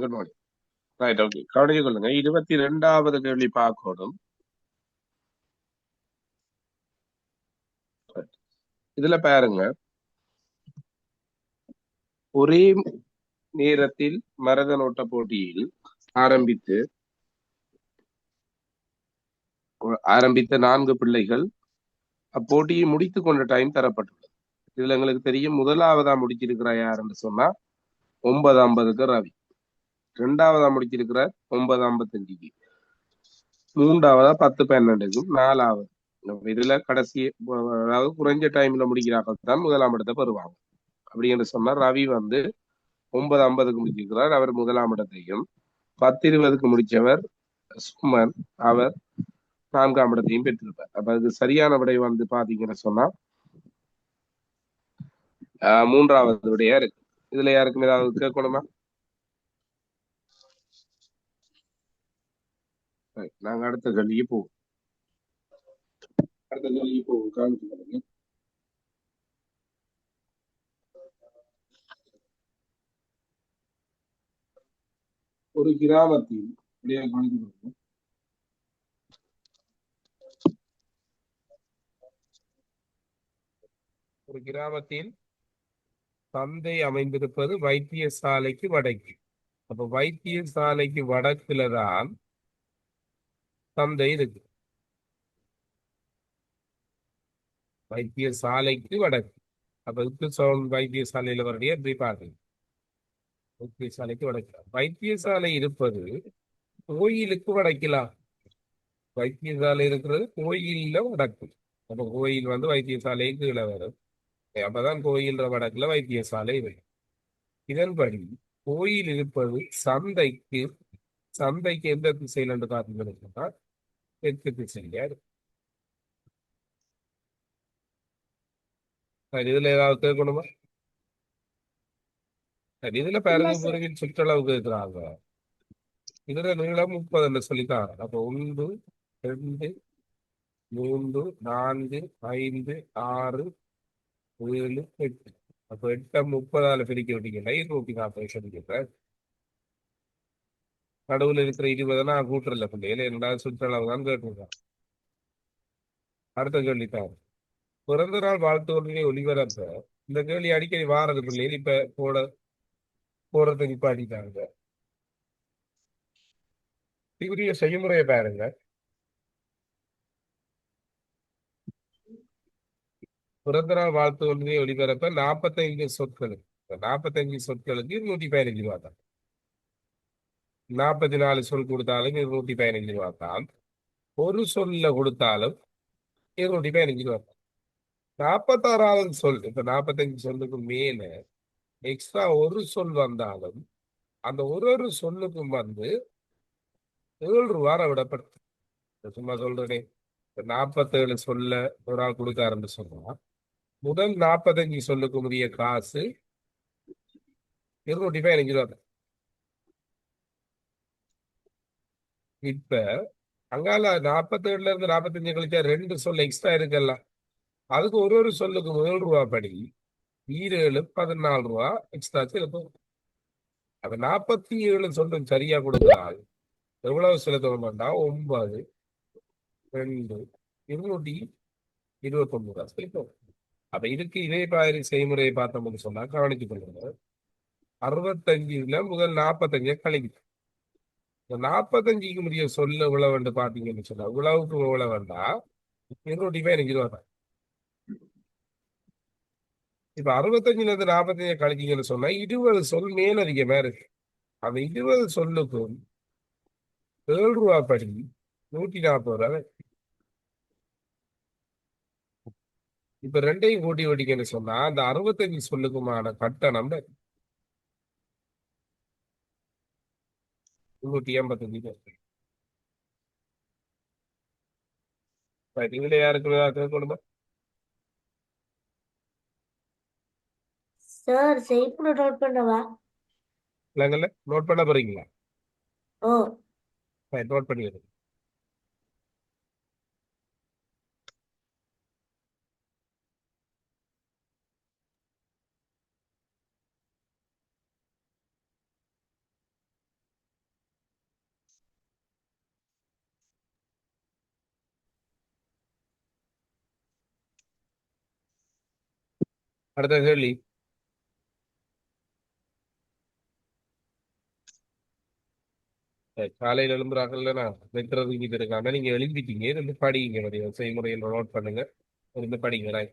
Good morning. Right, okay, கவனிச்சு கொள்ளுங்க. 22வது கேள்வி பார்க்கணும். இதுல பாருங்க, ஒரே நேரத்தில் மரதன் ஓட்ட போட்டியில் ஆரம்பித்த 4 பிள்ளைகள் அப்போட்டியை முடித்துக் கொண்ட டைம் தரப்பட்டுள்ளது. இதுல எங்களுக்கு தெரியும், முதலாவதா முடிச்சிருக்கிற யாருன்னு சொன்னா 9:50க்கு ரவி, 2வதா முடிச்சிருக்கிறார் 9:55க்கு, 3வதா 10:12க்கும், 4வது. இதுல கடைசி, அதாவது குறைஞ்ச டைம்ல முடிக்கிறார்கள் தான் முதலாம் இடத்தை பெறுவாங்க. அப்படி என்று சொன்னா ரவி 9:50க்கு முடிச்சிருக்கிறார், அவர் முதலாம் இடத்தையும். 10:20க்கு முடிச்சவர் சுமன், அவர் 4ஆம் இடத்தையும் பெற்றிருப்பார். அப்ப அதுக்கு சரியான விடை பாத்தீங்கன்னு சொன்னா 3வது விடையா இருக்கு. இதுல யாருக்கும் ஏதாவது கேட்கணுமா? நாங்க அடுத்த கேள்விக்கு போவோம். காமிச்சு. ஒரு கிராமத்தில் ஒரு கிராமத்தில் சந்தை அமைந்திருப்பது வைத்தியசாலைக்கு வடக்கு. அப்ப வைத்தியசாலைக்கு வடக்குலதான் சந்தை இருக்கு. வைத்தியசாலைக்கு வடக்கு. அப்ப வைத்தியசாலையில வரடைய எப்படி பாருங்க. வைத்தியசாலைக்கு வடக்கு. வைத்தியசாலை இருப்பது கோயிலுக்கு வடக்கலாம். வைத்தியசாலை இருக்கிறது கோயில்ல வடக்கு. அப்ப கோயில் வைத்தியசாலைக்கு கீழே வரும். அப்பதான் கோயில் வடக்குல வைத்தியசாலை வரும். இதன்படி கோயில் இருப்பது சந்தைக்கு எந்த திசையில் என்று பார்த்தீங்கன்னா தெற்கு திசையில இருக்கு. இதுல ஏதாவது கேட்கணுமா? இதுல பாருங்க, பிறகு சுற்றளவு கேட்கிறாங்க. இதுல நீளம் 30 சொல்லித்தான். அப்ப 1, 2, 3, 4, 5, 6, 7, 8. அப்ப 8 30ஆல பிரிக்க விட்டீங்கன்னா 240 சொல்லிக்கிறேன். நடுவில் இருக்கிற 20 நான் கூட்டுறல பிள்ளைகள், என்னடா சுற்றளவு தான் கேட்டிருக்கான். அடுத்த கேள்வித்தான், பிறந்த நாள் வாழ்த்துவதை ஒளிபரப்ப இந்த கேள்வி அடிக்கடி வாரது பிள்ளைகள் இப்ப போறதை நிப்பாட்டிட்டாங்க. இவரிய செய்முறையை பாருங்க. பிறந்த நாள் வாழ்த்துவதை ஒளிபரப்ப 45 சொற்களுக்கு 215 ரூபா தான். 44 சொல் கொடுத்தாலும் 215 ரூபா தான். ஒரு சொல்ல கொடுத்தாலும் 215 ரூபா தான். 46வது சொல், இப்ப 45 சொல்லுக்கு மேல எக்ஸ்ட்ரா ஒரு சொல் வந்தாலும் அந்த ஒரு சொல்லுக்கும் 7 ரூபா விடப்படுது. சும்மா சொல்றேனே, 47 சொல்ல ஒரு ஆள் கொடுக்காருன்னு சொன்னா முதல் 45 சொல்லுக்கு உரிய காசு 215 ரூபா. இப்ப அங்கால 47ல இருந்து 45 கழிச்சா 2 சொல் எக்ஸ்ட்ரா இருக்குல்ல, அதுக்கு ஒரு சொல்லுக்கு 7 ரூபா படி 7 14 ரூபா எக்ஸ்ட்ரா செலுத்தும். அப்ப 47 சொல்லும் சரியா கொடுக்கிறாள். எவ்வளவு செலுத்த மாட்டா? 9, 2, 229 ரூபா செலுத்தும். அப்ப இதுக்கு இதே மாதிரி செய்முறையை பார்த்தோம்னு சொன்னா கவனித்துக் கொள்ளுங்க. 65ல முதல் 45 கழிக்கும். 45க்கு முடிய சொல்ல இவ்வளவு பாத்தீங்கன்னு சொன்னா இவ்வளவுக்கு இவ்வளவு வேண்டாம் 215 ரூபா தான். இப்ப 65ல இருந்து 45 கழிச்சீங்கன்னு சொன்னா 20 சொல் மேலதிகமா இருக்கு. அந்த 20 சொல்லுக்கும் 7 ரூபா படி 140 ரூபா. இப்ப ரெண்டையும் கூட்டி வட்டிக்கன்னு சொன்னா அந்த 65 சொல்லுக்குமான கட்டணம் 185. இதுல யாருக்கு கொடுங்க சார்? செய்முறை நோட் பண்ணவா? இல்லங்கல்ல, நோட் பண்ண போறீங்களா? ஓ, நோட் பண்ணிடுங்க. அடுத்த கேள்வி. காலையில் எழும்புறாங்கல்ல, நான் வைக்கிறது இங்கிட்டு இருக்காங்க. நீங்க எழுதிட்டீங்க, இருந்து படிங்க. மதியம் செய்முறையில் நோட் பண்ணுங்க, இருந்து படிங்க. right.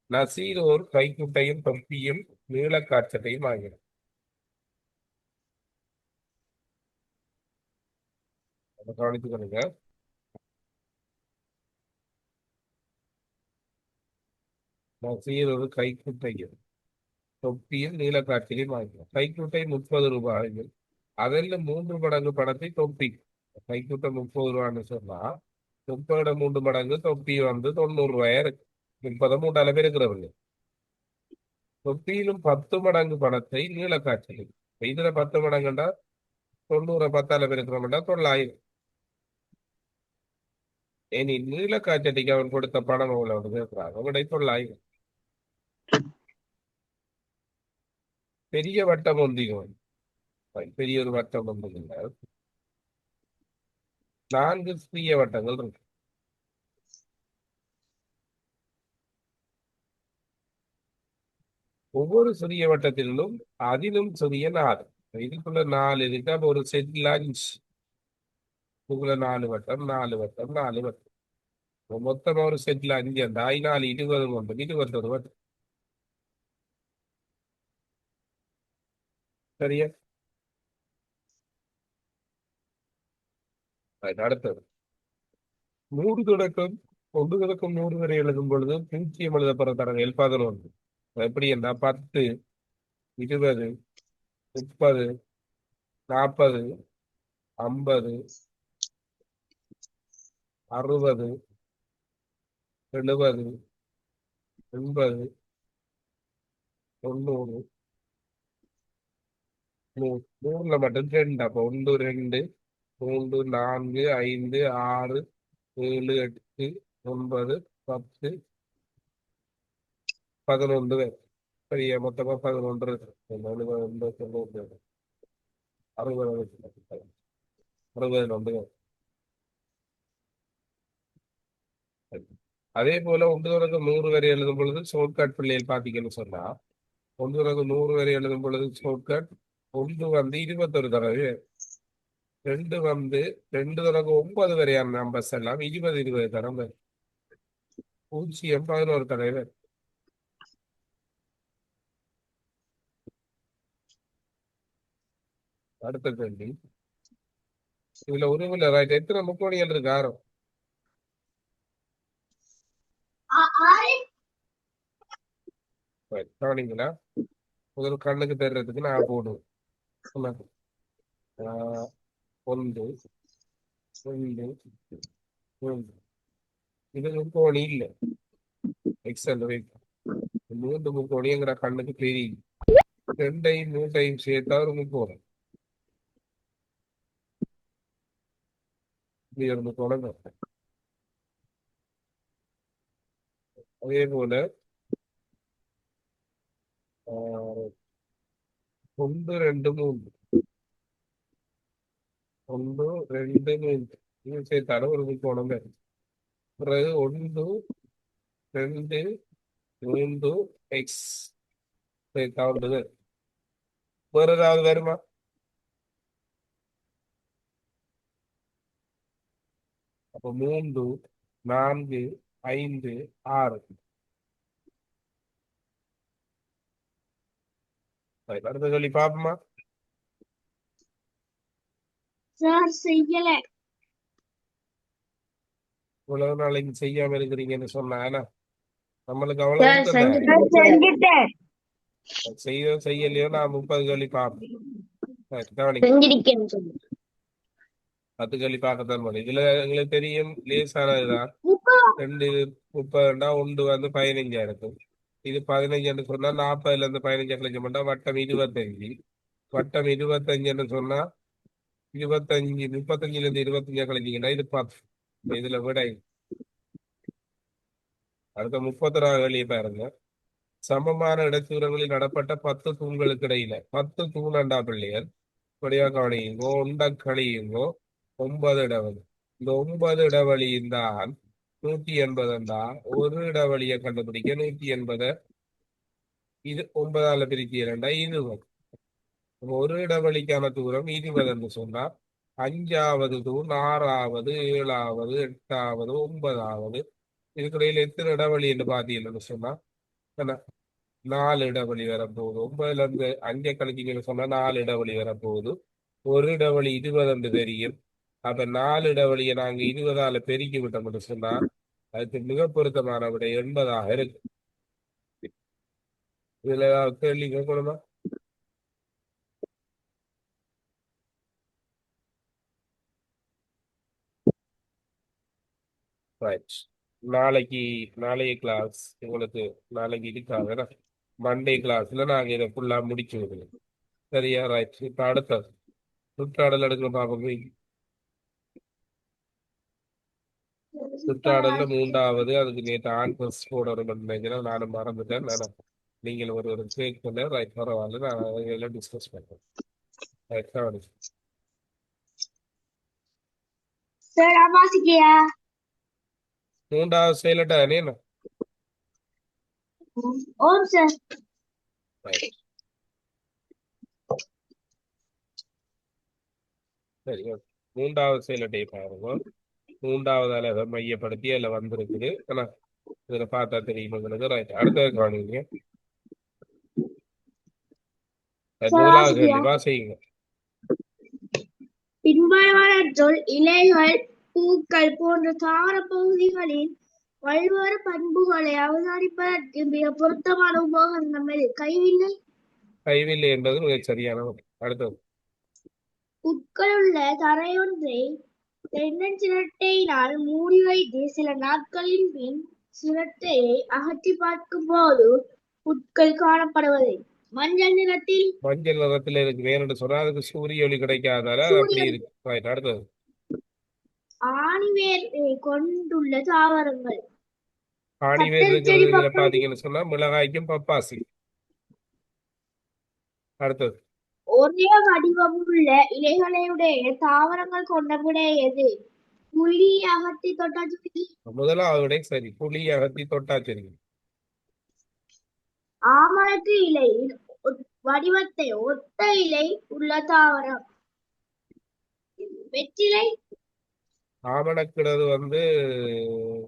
நசீரோர் கைக்குட்டையும் தொப்பியும் நீளக்காற்றத்தையும் ஆகிடும். அதை கவனித்துக்கணுங்க. நசீரோர் கைக்குட்டையும் தொப்பியும் நீளக்காற்றிலையும் ஆகிடும். கைக்குட்டை 30 ரூபாயும் அதில் 3 மடங்கு பணத்தை தொப்பி. கைக்குட்டை 30 ரூபான்னு சொன்னா 30 3 மடங்கு தொப்பி வந்து 90 ரூபாயா இருக்கு. 30 3 இருக்கிறவங்க தொப்பியிலும் 10 மடங்கு பணத்தை நீளக்காற்றிலும். இதுல 10 மடங்குண்டா 90 10 இருக்கிறவங்கடா 900. இனி நீளக்காற்றடிக்கு அவன் கொடுத்த பணம் எவ்வளவு இருக்கிறாங்க? அவனுடைய 900. பெரிய வட்டம் ஒன்றியும் பெரிய ஒரு வட்டம் ஒன்றுங்க. 4 சிறிய வட்டங்கள் இருக்கு. ஒவ்வொரு சிறிய வட்டத்திலும் அதிலும் சிறிய 4. இதுக்குள்ள 4 இருக்கு. அப்ப ஒரு செட்ல 5. இதுக்குள்ள 4 வட்டம் 4 வட்டம் 4 வட்டம். மொத்தமா ஒரு செட்ல 5 அந்த 4 20 கொண்டு 21 வட்டம். சரியா? அடுத்தது 100 தொடக்கம் 1 தொடக்கம் 100 வரை எழுதும் பொழுது 0 எழுதப்படுற தரங்கள் 11. எப்படி என்றா 10 20 30 40 50 60 70 80 90 100ல மட்டும் 2. அப்போ 1 2 3 4 5 6 7 8 9 10 11. சரியா? மொத்தமா 11 இருக்கு. 60 60 அதே போல 1 தொடக்கம் 100 வரை எழுதும் பொழுது ஷார்ட்கட் பிள்ளைகள் பாத்தீங்கன்னு சொன்னா 1 தொடக்கம் 100 வரை எழுதும் பொழுது ஷார்ட்கட் 1 வந்து 21 தடவை, 2 வந்து 2 தொடக்கம் 9 வரையான நம்பர்ஸ் எல்லாம் 20 20 தடவை, 0 11 தடவை. அடுத்த கேள்வி. இதுல ஒரு ரைட் எத்தனை முக்கோணிகள் இருக்கு? ஆரம். கவனிங்களா? முதல் கண்ணுக்கு தெரியறதுக்கு நான் போடுவேன். 1 2 3. இது முக்கோணி இல்ல, எக்ஸல். 3 முக்கோணிங்கிற கண்ணுக்கு தெரியும். 2ஐயும் 3ஐயும் சேர்த்தா ஒரு முக்கோணம். இது ஒரு முக்கோணம். அதே போல 1 2 3 1 2 3 இது சேர்த்தாலும் ஒரு முக்கோணம். பிறகு 1 2 3 எக்ஸ் சேர்த்தா ஒன்று. வேற ஏதாவது வருமா? அப்போ 3 4 5 6. அடுத்த சொல்லி பாப்போமா? சார் செய்யல. இவ்வளவு நாளைக்கு செய்யாம இருக்கிறீங்கன்னு சொன்னா நம்மளுக்கு அவ்வளவு செஞ்சுட்டேன். செய்யோ செய்யலையோ நான் 30 கேள்வி பார்ப்பேன். 10 கேள்வி பார்க்கத்தான் போறேன். இதுல எங்களுக்கு தெரியும் லேசானதுதான். 2 30 1 வந்து 15 இருக்கும். இது 15 சொன்னா 40ல இருந்து 15 கழிச்ச மாட்டா வட்டம் 25. வட்டம் 25 சொன்னா 25 35ல இருந்து 25 கழிச்சீங்கன்னா இது 10. இதுல விட அடுத்த 31வது கேள்வியை பாருங்க. சமமான இடைத்தூரங்களில் நடப்பட்ட 10 தூண்களுக்கு இடையில 10 தூணண்டா பிள்ளைகள் படியா கவனியுங்கோ, உண்ட கழியுங்கோ 9 இடைவெளி. இந்த 9 இடைவெளியின் தான் 180 ஒரு இடைவெளியை கண்டுபிடிக்க 180 இது 9ஆல பிரிச்சு 2 20. ஒரு இடைவெளிக்கான தூரம் 20 என்று சொன்னா 5வது தூண் 6வது 7வது 8வது 9வது இதுக்கிடையில எத்தனை இடைவெளி என்று பாத்தீங்கன்னு சொன்னா என்ன? 4 இடைவெளி வரப்போகுது. 9ல இருந்து 5 கழிச்சிங்கன்னு சொன்னா 4 இடைவெளி வரப்போகுது. ஒரு இடைவெளி 20 என்று தெரியும். அப்ப 4 இடைவெளியை நாங்க 20ஆல பெருக்கி விட்டோம்னு சொன்னா அதுக்கு மிக பொருத்தமான விட 80ஆக இருக்கு. இதுல ஏதாவது கேள்வி கேட்கணுமா? ரைட். நாளைய கிளாஸ் உங்களுக்கு நாளைக்கு இருக்காங்க. மண்டே கிளாஸ்ல நாங்க இதை ஃபுல்லா முடிச்சு விடுவோம். சரியா? ரைட். இப்ப அடுத்தது சுற்றாடல் எடுக்கிற பாப்போம். சுற்றாடல்ல 3வது அதுக்கு நேற்று ஆன்சர்ஸ் போடணும்னு நினைக்கிறேன். நானும் மறந்துட்டேன். நீங்கள் ஒரு கேக் பண்ண ரைட் பரவாயில்ல. நான் எல்லாம் டிஸ்கஸ் பண்ணுறேன். Right sorry. சார் வாசிக்கையா 3வது செயலட்டா என்ன? ஓம் சார். ரைட். சரி, 3வது செயலட்டை பாருங்க. 3வது அலகை மையப்படுத்தி அதில் வந்திருக்குது. ஆனா இதுல பார்த்தா தெரியும் உங்களுக்கு. ரைட். அடுத்தது காணுங்க. முதலாவது கேள்வி வாசிங்க. பின்வருவனற்றுள் இலைகள் பூக்கள் போன்ற தாவர பகுதிகளின் பல்வேறு பண்புகளை அவதானிப்பதற்கு மிக பொருத்தமான உபகரணம் எது? கைவில்லை. கைவில்லை என்பது மிக சரியான ஒன்று. அடுத்தது புற்களுள்ள தரையொன்றை தென்னஞ்சிரட்டையினால் மூடி வைத்து சில நாட்களின் பின் சிரட்டையை அகற்றி பார்க்கும் போது புற்கள் காணப்படுவது மஞ்சள் நிறத்தில். மஞ்சள் நிறத்துல இருக்கு. வேணும்னு சொன்னா அதுக்கு சூரிய ஒளி கிடைக்காதால அப்படி இருக்கு. ரைட். அடுத்தது ஆணிவேரை கொண்டுள்ள தாவரங்கள். ஆணிவேர் இருக்கிறது இதுல பாத்தீங்கன்னு சொன்னா மிளகாய்க்கும் பப்பாசி. அடுத்தது ஒரே வடிவமுள்ள இலைகளையுடைய தாவரங்கள் கொண்ட விடை எது? புளி அகத்தி தொட்டாச்சி. முதலாவது சரி. புளி அகத்தி தொட்டாச்சேரி. ஆமணக்கு இலையின் வடிவத்தை ஒத்த இலை உள்ள தாவரம் வெற்றிலை. ஆமணக்கிறது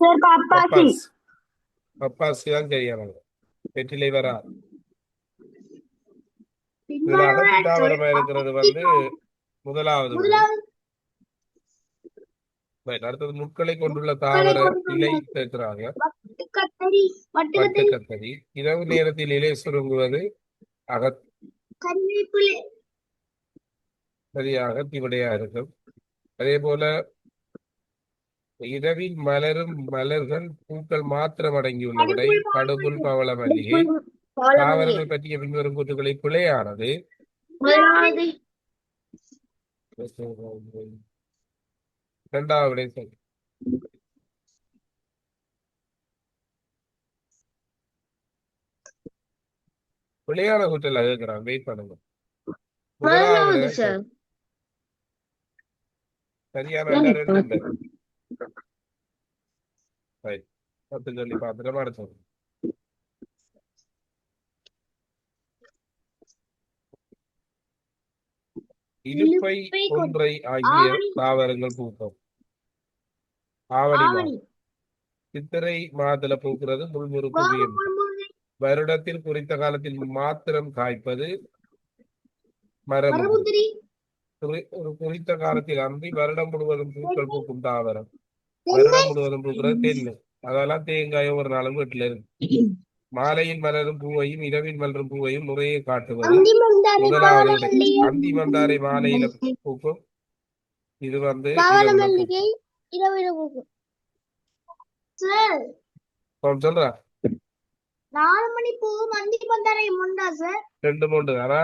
பப்பாசி. பப்பாசி தான் சரியானது. வெற்றிலை வராது. இதுல அகத்தி தாவரமா இருக்கிறது முதலாவது. அடுத்தது முட்களை கொண்டுள்ள தாவர இலை சேர்க்கிறாங்க. வட்டுக்கத்தரி. இரவு நேரத்தில் இலை சுருங்குவது அகத்தி விடையா இருக்கும். அதே போல இரவில் மலரும் மலர்கள் பூக்கள் மாத்திரம் அடங்கியுள்ள விடை படுபுல் பவள மல்லிகை. தாவரங்கள் பற்றிய பின்வரும் கூற்றுகளை பிழையானது. இரண்டாவது விடை சரி. பிழையான கூற்றல் கேட்கிறான். வெயிட் பண்ணுங்க. சரியான 2 10 சொல்லி பார்த்துட்டு அடுத்தது இலுப்பை ஒன்றை ஆகிய தாவரங்கள் பூக்கும். ஆவணி மாதம். சித்திரை மாதத்துல பூக்கிறது முள்முறுக்கு. வருடத்தில் குறித்த காலத்தில் மாத்திரம் காய்ப்பது மரமுதிரி. ஒரு குறித்த காலத்தில் அன்றி வருடம் முழுவதும் பூக்கள் பூக்கும் தாவரம். வருடம் முழுவதும் பூக்கிறது தென்னை. அதெல்லாம் தேங்காயும் ஒரு நாளும் வீட்டுல இருக்கு. மாலையில் மலரும் பூவையும் இரவில் மலரும் பூவையும் முறையை காட்டுவது முதலாவது விடை. அந்தி மந்தாரை மாலையில பூக்கும். இது சொல்ற 4 மணி பூ அந்தி மந்தாரை முண்டா சார். 2 3 தானா?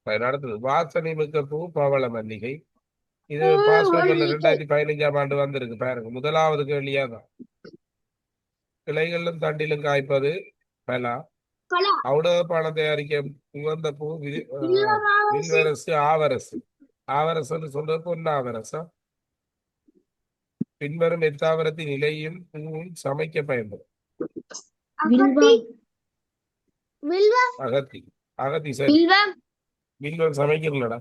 அடுத்தது வாசனை மிக்க பூ பவள மல்லிகை. இது பாஸ்பேப்பர்ல 2015ஆம் ஆண்டு வந்திருக்கு பாருங்க. முதலாவது கேள்வியா தான். கிளைகளிலும் தண்டிலும் காய்ப்பது பலா. அவுடக பானம் தயாரிக்க உகந்த பூ வில்வரசு ஆவரசு. ஆவரசுன்னு சொல்றது பொன்னாவரசா. பின்வரும் எத்தாவரத்தின் இலையும் பூவும் சமைக்க பயன்படும். அகத்தி வில்வம் அகத்தி. அகத்தி சரி. வில்வம் வில்வம் சமைக்கிறலடா.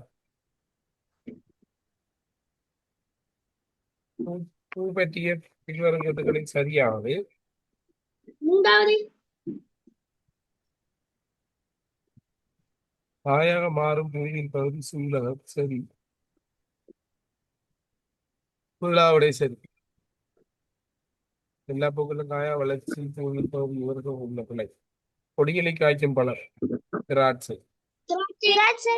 பூ பூ பற்றிய பின்வரும் சரியானது. மூன்றாவது காயாக மாறும் பூவின் பகுதி சூழகம் சரி. புல்லாவுடைய சரி. எல்லா பூக்களும் காயா வளர்ச்சி பூவின் பகுதி இவருக்கும் உள்ள பிள்ளை. கொடிகளை காய்க்கும் பழம் திராட்சை. திராட்சை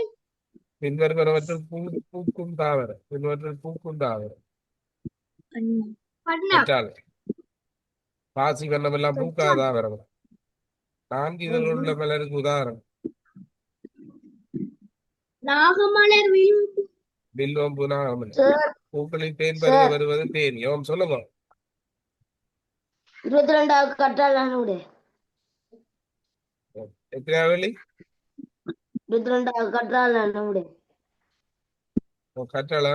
பின்வருவனவற்றில் பூக்கும் தாவர. பின்வற்றில் பூக்கும் தாவர. பன்னம் வெற்றாழை. பாசி வண்ணம் எல்லாம் பூக்காத தாவரம். 4 இதழ்கள் உள்ள மலருக்கு உதாரணம். நாகமலர் வில்வம் பூ நாகமலர். பூக்களில் தேன் பருக வருவது தேன். யோம் சொல்லுங்க. 22வது கற்றாழை எத்தனை 22வது கற்றாழை கற்றாழை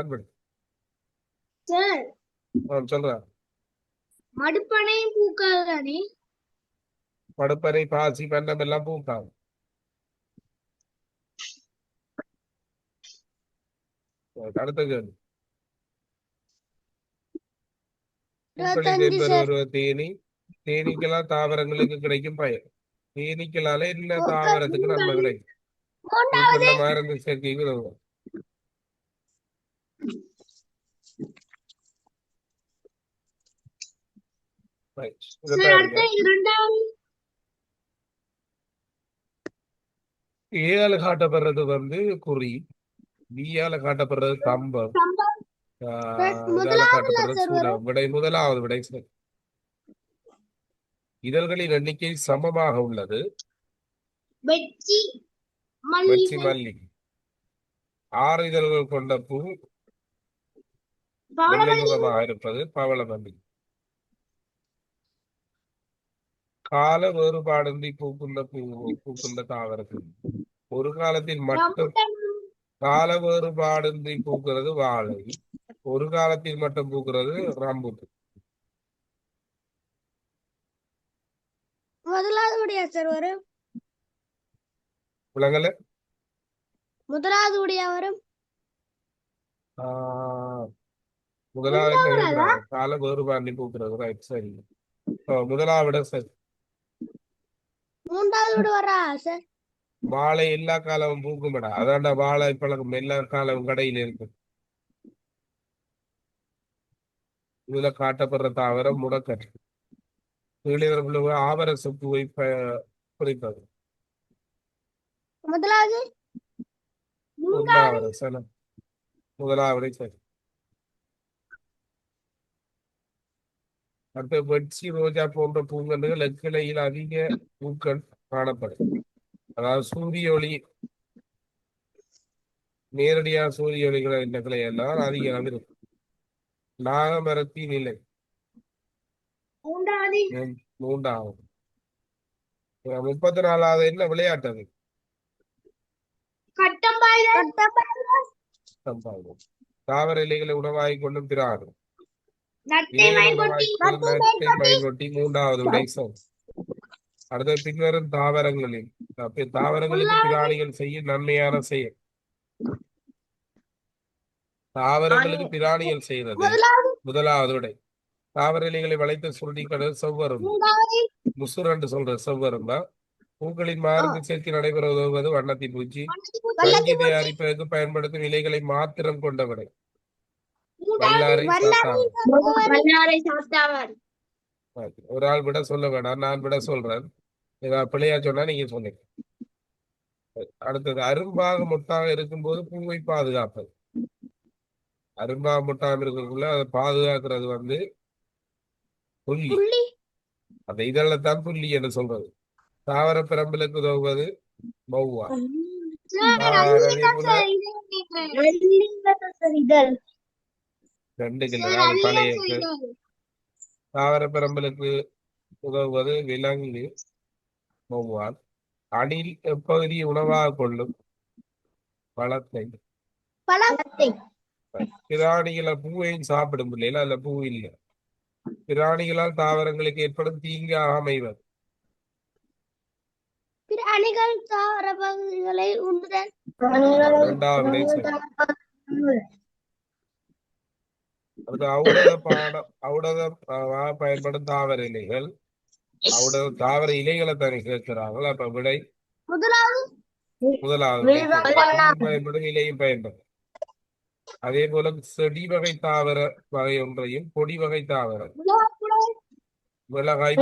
சொல்றேன். மடுப்பனையும் பூக்காதானே. மடுப்பனை பாசி பண்டம் எல்லாம் பூக்காது. அடுத்த கேள்வி. தேனி. தேனீக்களால் தாவரங்களுக்கு கிடைக்கும் பயன். தேனீக்களால என்ன தாவரத்துக்கு நன்மை கிடைக்கும்? மருந்து சேர்க்கைக்கு உதவும். ஏழ காட்டப்படுறது குறி. பியால காட்டப்படுறது கம்பம். காட்டப்படுறது சூடம். முதலாவது விடை சரி. இதழ்களின் எண்ணிக்கை சமமாக உள்ளது. வெச்சி மல்லி. 6 இதழ்கள் கொண்ட பூ வெள்ளை முகமாக இருப்பது பவளமல்லி. கால வேறுபாடின்றி பூக்குள்ள தாவரத்தில் ஒரு காலத்தில் மட்டும் கால வேறுபாடின்றி பூக்கிறது வாழை. ஒரு காலத்தில் மட்டும் பூக்கிறது ரம்புட்டு. முதலாவது வரும். விலங்கல முதலாவது வரும். முதலாவது கால வேறுபாடின்றி பூக்கிறது. ரைட் சரி. முதலாவிட சரி. மூன்றாவது வரா சார். வாழை எல்லா காலமும் பூக்கும்டா. அதான்டா வாழை பழக்கம் எல்லா காலமும் கடையில் இருக்கு. இதுல காட்டப்படுற தாவரம் முடக்கற்று. ஆவரச பூவை குறிப்பது. முதலாவது முதலாவது சரி. அடுத்த வெட்சி ரோஜா போன்ற பூங்கன்றுகள் எக்கிளையில் அதிக பூக்கள் காணப்படும். அதாவது சூரிய ஒளி நேரடியாக சூரிய ஒளிகளை இந்த கிளை எல்லாம் அதிகம் இருக்கும். நாகமரத்தின் நிலை மூன்றாவது. 34வது என்ன விளையாட்டு அது? தாவர இலைகளை உணவாகி கொள்ளும் பிராணி. பயன்படுத்தி 3வது விடை சரி. அடுத்த பின்வரும் தாவரங்களுக்கு பிராணிகள் செய்யும் நன்மையான செயல். தாவரங்களுக்கு பிராணிகள் செய்யறது முதலாவது விடை. தாவர இலைகளை வளைத்து சுருட்டி கடல் செவ்வரும் முசுர் என்று சொல்ற செவ்வரும் தான். பூக்களின் மருந்து சேர்க்கை நடைபெற உதவுவது வண்ணத்தின் பூச்சி. வங்கி தயாரிப்பதற்கு பயன்படுத்தும் இலைகளை மாத்திரம் கொண்ட விடை. ஒரு ஆள் விட சொல்ல வேண்டாம், நான் விட சொல்றேன். ஏதாவது பிள்ளையா சொன்னா நீங்க சொன்னீங்க. அடுத்தது அரும்பாக முட்டாக இருக்கும்போது பூவை பாதுகாப்பது. அரும்பாக முட்டாக இருக்கக்குள்ள அதை பாதுகாக்கிறது புள்ளி. அந்த இதழத்தான் புள்ளி என்று சொல்றது. தாவர பிரம்பலுக்கு உதவுவது மௌவா. பழைய தாவர பிரம்பலுக்கு உதவுவது விலங்கு மௌவால். அணில் எப்பகுதியை உணவாக கொள்ளும்? பழத்தை. பிராணிகளை பூவையும் சாப்பிடும் இல்லையா? அல்ல பூ இல்லை. பிராணிகளால் தாவரங்களுக்கு ஏற்படும் தீங்காக அமைவது. பிராணிகள் தாவர பகுதிகளை உண்டுதல். இரண்டாவது விடை சரி. அடுத்து ஊடகம் பயன்படும் தாவர இலைகள். தாவர இலைகளை தானே கேட்கிறார்கள். அப்ப விடை முதலாவது பயன்படும் இலையும் பயன்படும். அதே போல செடி வகை தாவர வகை ஒன்றையும் கொடி வகை தாவரம் மிளகாய்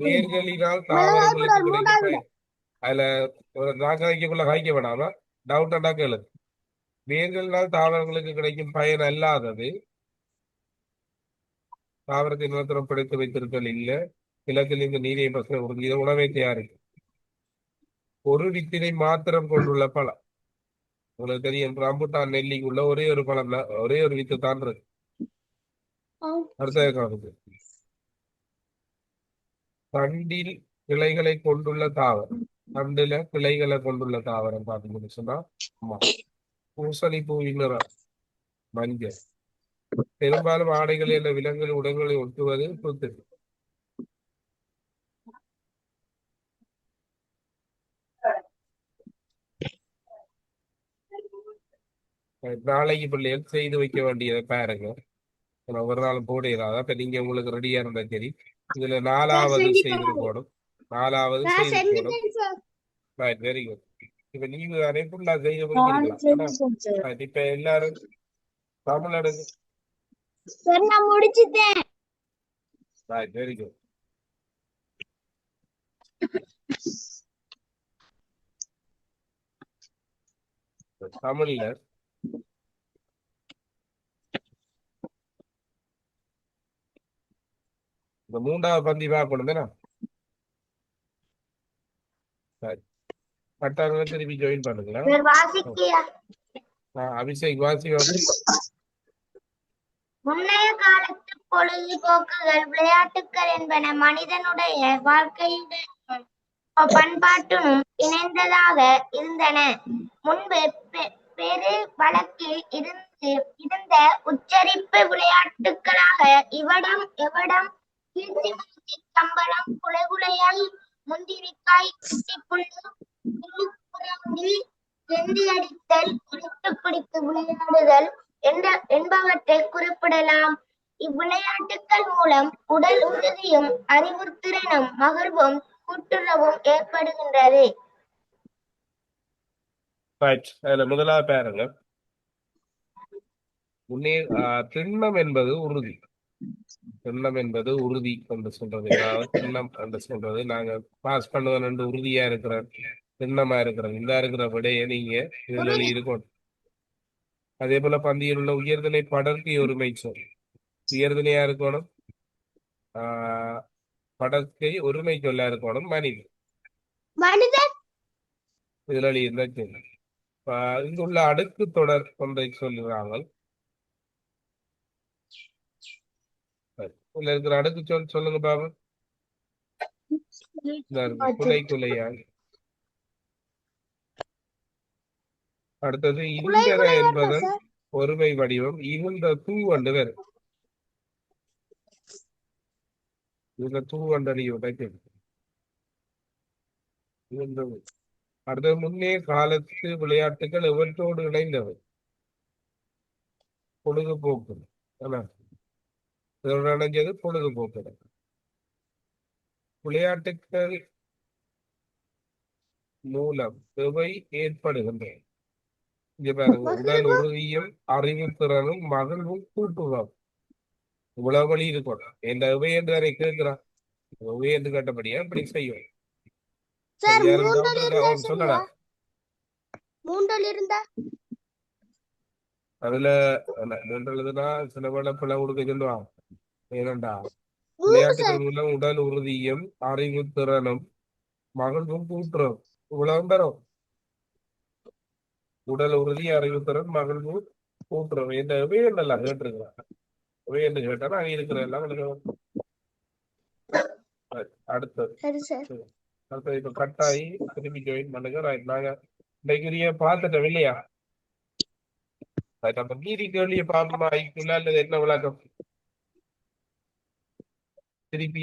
வேர்களினால் தாவரங்களுக்கு கிடைக்கும் பயன். அதுல ஒரு நாய்க்குள்ள காய்க்க வேணாம டவுட்டா கேளு. வேர்களினால் தாவரங்களுக்கு கிடைக்கும் பயன் அல்லாதது தாவரத்தை நிலத்தரம் பிடித்து வைத்திருத்தல் இல்ல, நிலத்தில் இந்த நீரை பசங்க உறுதி உணவை தயாரிக்கும். ஒரு வித்தினை மாத்திரம் கொண்டுள்ள பழம். உங்களுக்கு தெரியும் ரம்புட்டான் நெல்லிக்குள்ள ஒரே ஒரு பழம் தான், ஒரே ஒரு வித்து தான் இருக்கு. அடுத்த காலத்து தண்டில் கிளைகளை கொண்டுள்ள தாவரம். தண்டுல கிளைகளை கொண்டுள்ள தாவரம் பார்த்தீங்கன்னு சொன்னா பூசணி பூவின் நிறம் மஞ்சள். பெரும்பாலும் ஆடைகள் என்ற விலங்குகள் உடல்களை ஒட்டுவது புத்து. நாளைக்கு பிள்ளைகள் செய்து வைக்க வேண்டியதை பாருங்க. ஒரு நாள் போடுறாங்க. அப்ப நீங்க உங்களுக்கு ரெடியா இருந்தா சரி. இதுல நாலாவது செய்திருக்கணும். Very good. இப்ப நீங்க அனைப்புள்ளா செய்ய முடிக்கலாம். இப்ப எல்லாரும் தமிழ் எடுங்க. Very good. தமிழ்ல இந்த மூன்றாவது பந்தி பார்க்கணும் தானே. பட்டாளங்களை திருப்பி ஜாயின் பண்ணுங்களா. அபிஷேக் வாசி. முன்னைய காலத்து பொழுதுபோக்குகள் விளையாட்டுக்கள் என்பன மனிதனுடைய வாழ்க்கையுடன் பண்பாட்டுடன் இணைந்ததாக இருந்தன. முன்பு பெரு வழக்கில் இருந்த உச்சரிப்பு விளையாட்டுக்களாக இவடம் எவடம் கீர்த்தி மூர்த்தி கம்பளம் குலைகுலையாய் முந்திரிக்காய் புள்ளி எந்தி அடித்தல் உருட்டு பிடித்து விளையாடுதல் என்பவற்றை குறிப்பிடலாம். இவ்விளையாட்டுக்கள் மூலம் உடல் உறுதியும் அறிவுத்திறனும் மகிழ்வும் கூட்டுறவும் ஏற்படுகின்றது. முதலாவது பாருங்க. திண்ணம் என்பது உறுதி. திண்ணம் என்பது உறுதி என்று சொல்றது. திண்ணம் என்று சொல்றது நாங்க பாஸ் பண்ணுவோம் என்று உறுதியா இருக்கிற திண்ணமா இருக்கிறோம். இந்த இருக்கிற விடையை நீங்க இதுல இருக்கணும். அதே போல பந்தியில் உள்ள உயர்தலை படர்த்தி ஒருமை சொல். உயர்தலையா இருக்கணும். படர்க்கை ஒருமை சொல்லா இருக்கணும். மனிதன் இதுல இருந்தா சொல்லு. இங்குள்ள அடுக்கு தொடர் ஒன்றை சொல்லுறாங்க. இருக்கிற அடுக்கு சொல் சொல்லுங்க பாபு. குலை குலையா. அடுத்தது இந்தர என்பதன் ஒருமை வடிவம் இகுந்த தூவண்டு வேறு. இந்த தூவண்டடியோட அடுத்தது முன்னே காலத்து விளையாட்டுகள் எவற்றோடு இணைந்தவை. பொழுதுபோக்கு இதோட இணைஞ்சது பொழுதுபோக்கு. விளையாட்டுக்கள் மூலம் எவை ஏற்படுகின்றன. இங்க பாருங்க, உடல் உறுதியும் அறிவு திறனும் மகிழ்வும் கூட்டுவோம். இவ்வளவு வழி இருக்கணும். எந்த எவை என்று அதை கேட்கிறான். எவை என்று கேட்டபடியா இப்படி செய்யும். சொல்லடா அதுல சில வேலை பிள்ளை கொடுக்க சொல்லுவாங்க. ஏனண்டா விளையாட்டுகள் மூலம் உடல் உறுதியும் அறிவு திறனும் மகிழ்வும் கூட்டுறோம். இவ்வளவு தரும். உடல் உறுதி அறிவுத்திறன் மகிழ்வு கூட்டுறோம். இந்த வேண்டெல்லாம் கேட்டிருக்கிறாங்க. வேண்டு கேட்டா நாங்க இருக்கிற எல்லாம் அடுத்தது இப்ப கட்டாயி திரும்பி ஜாயின் பண்ணுங்க. நாங்க இன்னைக்குரிய பார்த்துட்டோம் இல்லையா. நம்ம மீறி கேள்வியை பார்ப்போமா? அல்லது என்ன விளக்கம் திருப்பி